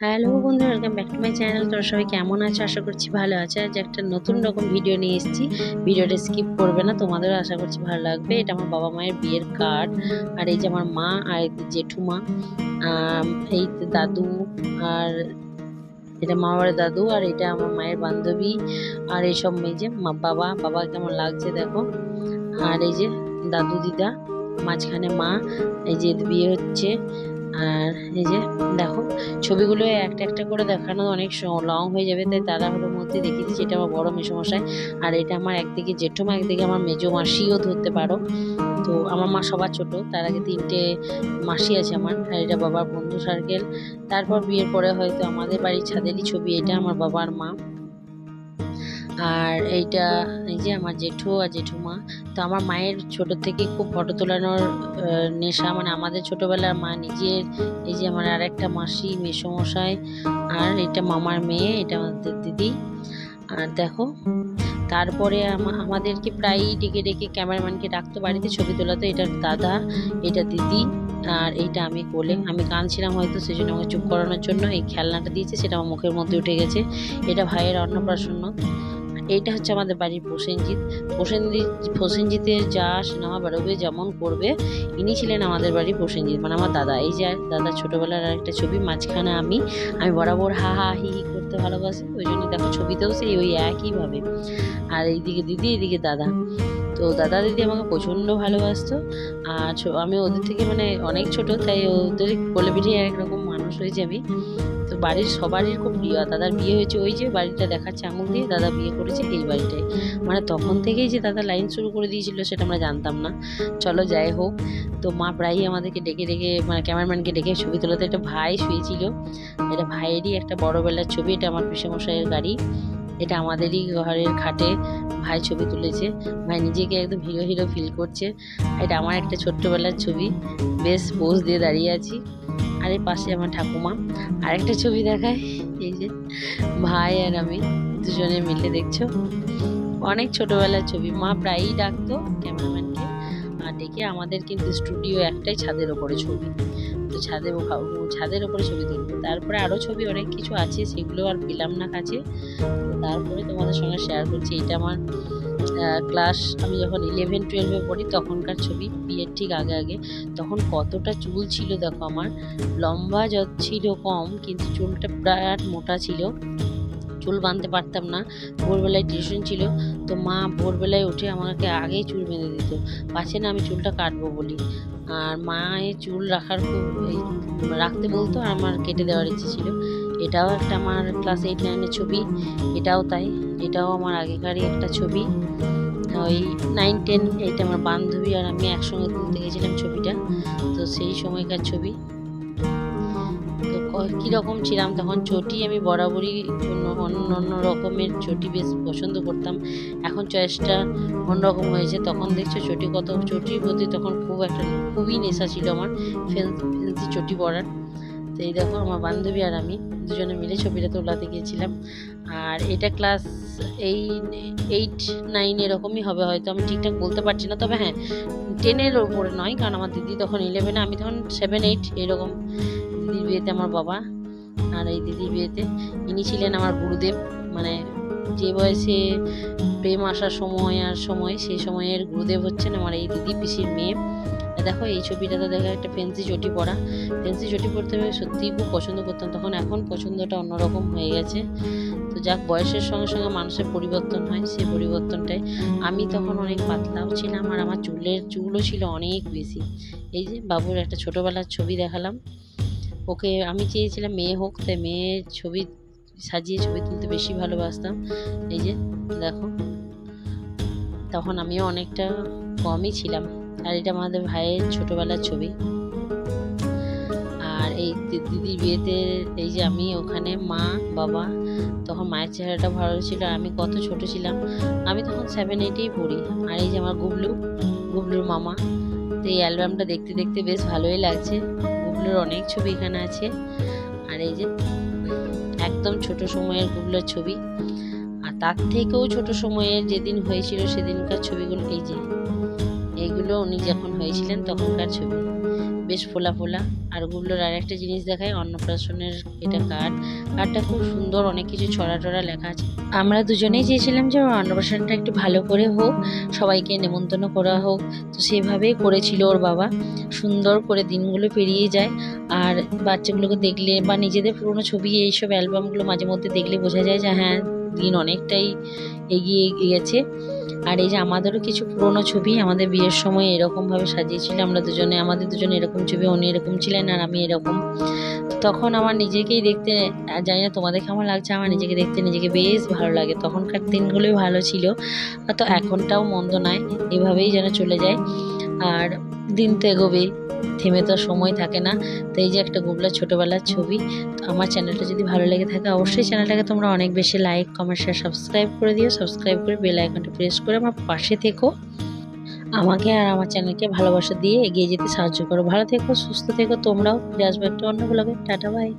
Hello বন্ধুরা, welcome back to my channel. তোমরা সবাই কেমন আছো? আশা করছি ভালো আছো। আজ একটা নতুন রকম ভিডিও নিয়ে এসেছি। ভিডিওটা স্কিপ করবে না, তোমাদেরও আশা করছি ভালো লাগবে। এটা আমার বাবা মায়ের বিয়ের কার্ড। আর এই যে আমার মা আর এই জেঠুমা, এই দাদু, আর এটা মা বাবার দাদু, আর এটা আমার মায়ের বান্ধবী। আর এইসব এই যে বাবা কেমন লাগছে দেখো। আর এই যে দাদু দিদা, মাঝখানে মা, এই যে বিয়ে হচ্ছে। আর এই যে দেখো, ছবিগুলো একটা একটা করে দেখানো অনেক লং হয়ে যাবে, তাই তাড়াহুড়োর মধ্যে দেখিয়ে দিচ্ছি। এটা আমার বড় মেসোমশাই, আর এটা আমার একদিকে জেঠুমা, একদিকে আমার মেজো মাসিও ধরতে পারো। তো আমার মা সবার ছোট, তার আগে 3টে মাসি আছে আমার। আর এটা বাবার বন্ধু সার্কেল। তারপর বিয়ের পরে হয়তো আমাদের বাড়ির ছাদেরই ছবি, এটা আমার বাবার মা। আর এইটা এই যে আমার জেঠু আর জেঠুমা। তো আমার মায়ের ছোট থেকে খুব ফটো তোলানোর নেশা, মানে আমাদের ছোটবেলার মা নিজের। এই যে আমার আর একটা মাসি, মেসোমশাই, আর এটা মামার মেয়ে, এটা আমাদের দিদি। আর দেখো, তারপরে আমাদেরকে প্রায়ই ডেকে ডেকে ক্যামেরাম্যানকে ডাকতো বাড়িতে ছবি তোলাতো। এটা দাদা, এটা দিদি, আর এইটা আমি কোলে। আমি কাঁদছিলাম হয়তো, সেই জন্য আমাকে চুপ করানোর জন্য এই খেলনাটা দিয়েছে, সেটা আমার মুখের মধ্যে উঠে গেছে। এটা ভাইয়ের অন্নপ্রাশন। এইটা হচ্ছে আমাদের বাড়ির প্রসেনজিৎ। প্রসেনজিতের যা সিনেমা বেরোবে, যেমন করবে, ইনি ছিলেন আমাদের বাড়ির প্রসেনজিৎ, মানে আমার দাদা। এই যে দাদা ছোটবেলার আরেকটা ছবি, মাঝখানে আমি বরাবর হা হা হি হি করতে ভালোবাসি, ওই জন্য দেখো ছবিতেও সেই ওই একইভাবে। আর এইদিকে দিদি, এইদিকে দাদা। তো দাদা দিদি আমাকে প্রচণ্ড ভালোবাসতো। আর আমি ওদের থেকে মানে অনেক ছোট, তাই ওদের কোলে পিঠে একরকম মানুষ হয়েছে আমি। তো বাড়ির সবারই খুব প্রিয়। দাদার বিয়ে হয়েছে ওই যে বাড়িটা দেখাচ্ছে আঙুল দিয়ে, দাদা বিয়ে করেছে এই বাড়িটায়। মানে তখন থেকেই যে দাদা লাইন শুরু করে দিয়েছিল সেটা আমরা জানতাম না। চলো যাই হোক। তো মা প্রায়ই আমাদেরকে ডেকে ডেকে, মানে ক্যামেরাম্যানকে ডেকে ছবি তোলাতে। একটা ভাই শুয়েছিল, এটা ভাইয়েরই একটা বড়বেলার ছবি। এটা আমার পিসেমশাইয়ের গাড়ি। এটা আমাদেরই ঘরের খাটে ভাই ছবি তুলেছে। ভাই নিজেকে একদম হিরো হিরো ফিল করছে। এটা আমার একটা ছোট্টবেলার ছবি, বেশ পোজ দিয়ে দাঁড়িয়ে আছি। আর এর পাশে আমার ঠাকুমা। আরেকটা ছবি দেখায়, এই যে ভাই আর আমি দুজনে মিলে, দেখছো অনেক ছোটবেলার ছবি। মা প্রায়ই ডাকতো ক্যামেরাম্যানকে, আর ডেকে আমাদের কিন্তু স্টুডিও একটাই, ছাদের ওপরে ছবি। তো ছাদের ওপরে ছবি তুলবো। তারপরে আরও ছবি অনেক কিছু আছে, সেগুলো আর পেলাম না কাছে। তারপরে তোমাদের সঙ্গে শেয়ার করছি। এটা আমার ক্লাস, আমি যখন 11-12-এ পড়ি তখনকার ছবি, বিয়ের ঠিক আগে আগে। তখন কতটা চুল ছিল দেখো আমার, লম্বা যত ছিল কম, কিন্তু চুলটা বিরাট মোটা ছিল। চুল বাঁধতে পারতাম না। ভোরবেলায় টিউশন ছিল, তো মা ভোরবেলায় উঠে আমাকে আগেই চুল বেঁধে দিত, পাছে না আমি চুলটা কাটবো বলি। আর মায়ের চুল রাখার খুব রাখতে বলতো, আর আমার কেটে দেওয়ার ইচ্ছে ছিল। এটাও একটা আমার ক্লাস 8-9-এর ছবি। এটাও তাই, এটাও আমার আগেকারই একটা ছবি। ওই 9-10, এইটা আমার বান্ধবী আর আমি একসঙ্গে তুলতে গেছিলাম ছবিটা। তো সেই সময়কার ছবি। তো কীরকম ছিলাম তখন, চটি আমি বরাবরই অন্য রকমের চটি বেশ পছন্দ করতাম। এখন চয়েসটা অন্যরকম হয়েছে। তখন দেখছো চটির প্রতি তখন খুবই নেশা ছিল আমার, ফেন্সি চটি পরার। তো এই দেখো আমার বান্ধবী আর আমি দুজনে মিলে ছবিটা তোলাতে গিয়েছিলাম। আর এটা ক্লাস 8-9 এরকমই হবে হয়তো, আমি ঠিকঠাক বলতে পারছি না। তবে হ্যাঁ, 10-এর ওপরে নয়, কারণ আমার দিদি তখন 11-এ, আমি তখন 7-8 এরকম। দিদির বিয়েতে আমার বাবা, আর এই দিদির বিয়েতে ইনি ছিলেন আমার গুরুদেব। মানে যে বয়সে প্রেম আসার সময় আর সময়, সেই সময়ের গুরুদেব হচ্ছেন আমার এই দিদি, পিসির মেয়ে। দেখো এই ছবিটাতে দেখা একটা ফেন্সি চটি পরা। ফেন্সি চটি পরতে আমি সত্যিই খুব পছন্দ করতাম তখন, এখন পছন্দটা অন্যরকম হয়ে গেছে। তো যাক, বয়সের সঙ্গে সঙ্গে মানুষের পরিবর্তন হয়, সেই পরিবর্তনটাই। আমি তখন অনেক পাতলাও ছিলাম, আর আমার চুলও ছিল অনেক বেশি। এই যে বাবুর একটা ছোটোবেলার ছবি দেখালাম। ওকে আমি চেয়েছিলাম মেয়ে হোক, তাই মেয়ের ছবি সাজিয়ে ছবি তুলতে বেশি ভালোবাসতাম। এই যে দেখো, তখন আমিও অনেকটা কমই ছিলাম। আর এটা আমাদের ভাইয়ের ছোটোবেলার ছবি। আর এই দিদির বিয়েতে এই যে আমি ওখানে, মা বাবা, তখন মায়ের চেহারাটা ভালো ছিল, আর আমি কত ছোট ছিলাম। আমি তখন 7-8-এই পড়ি। আর এই যে আমার গুবলুর মামা। তো এই অ্যালবামটা দেখতে দেখতে বেশ ভালোই লাগছে। গুবলুর অনেক ছবি এখানে আছে। আর এই যে একদম ছোট সময়ের গুবলুর ছবি, আর তার থেকেও ছোট সময়ের যেদিন হয়েছিল সেদিনকার ছবিগুলো। এই যে এইগুলো উনি যখন হয়েছিলেন তখনকার ছবি, বেশ ফোলা ফোলা। আর ওগুলোর আর একটা জিনিস দেখায়, অন্নপ্রাশনের এটা কার্ডটা খুব সুন্দর, অনেক কিছু ছড়া টড়া লেখা আছে। আমরা দুজনেই চেয়েছিলাম যে ওর অন্নপ্রাশনটা একটু ভালো করে হোক, সবাইকে নেমন্তন্ন করা হোক। তো সেভাবেই করেছিল ওর বাবা, সুন্দর করে দিনগুলো পেরিয়ে যায়। আর বাচ্চাগুলোকে দেখলে বা নিজেদের পুরোনো ছবি এইসব অ্যালবামগুলো মাঝে মধ্যে দেখলে বোঝা যায় যে হ্যাঁ, দিন অনেকটাই এগিয়ে গেছে। আর এই যে আমাদেরও কিছু পুরোনো ছবি আমাদের বিয়ের সময় এরকমভাবে সাজিয়েছিল আমরা দুজনে, আমাদের দুজনে এরকম ছবি, উনি এরকম ছিলেন আর আমি এরকম। তখন আমার নিজেকেই দেখতে, জানি না তোমাদের কেমন লাগছে, আমার নিজেকে দেখতে নিজেকে বেশ ভালো লাগে। তখনকার দিনগুলোই ভালো ছিল, তো এখনটাও মন্দ নয়, এভাবেই যেন চলে যায়। আর দিন তো এগোবেই, থেমে তো সময় থাকে না। তো এই যে একটা গুবলা ছোটোবেলার ছবি। তো আমার চ্যানেলটা যদি ভালো লেগে থাকে অবশ্যই চ্যানেলটাকে তোমরা অনেক বেশি লাইক, কমেন্ট, শেয়ার, সাবস্ক্রাইব করে দিও। সাবস্ক্রাইব করে বেল আইকনটা প্রেস করে আমার পাশে থেকো, আমাকে আর আমার চ্যানেলকে ভালোবাসা দিয়ে এগিয়ে যেতে সাহায্য করো। ভালো থেকো, সুস্থ থেকো তোমরাও। ফিরে আসবো একটা অন্য ব্লগে। Tata, by.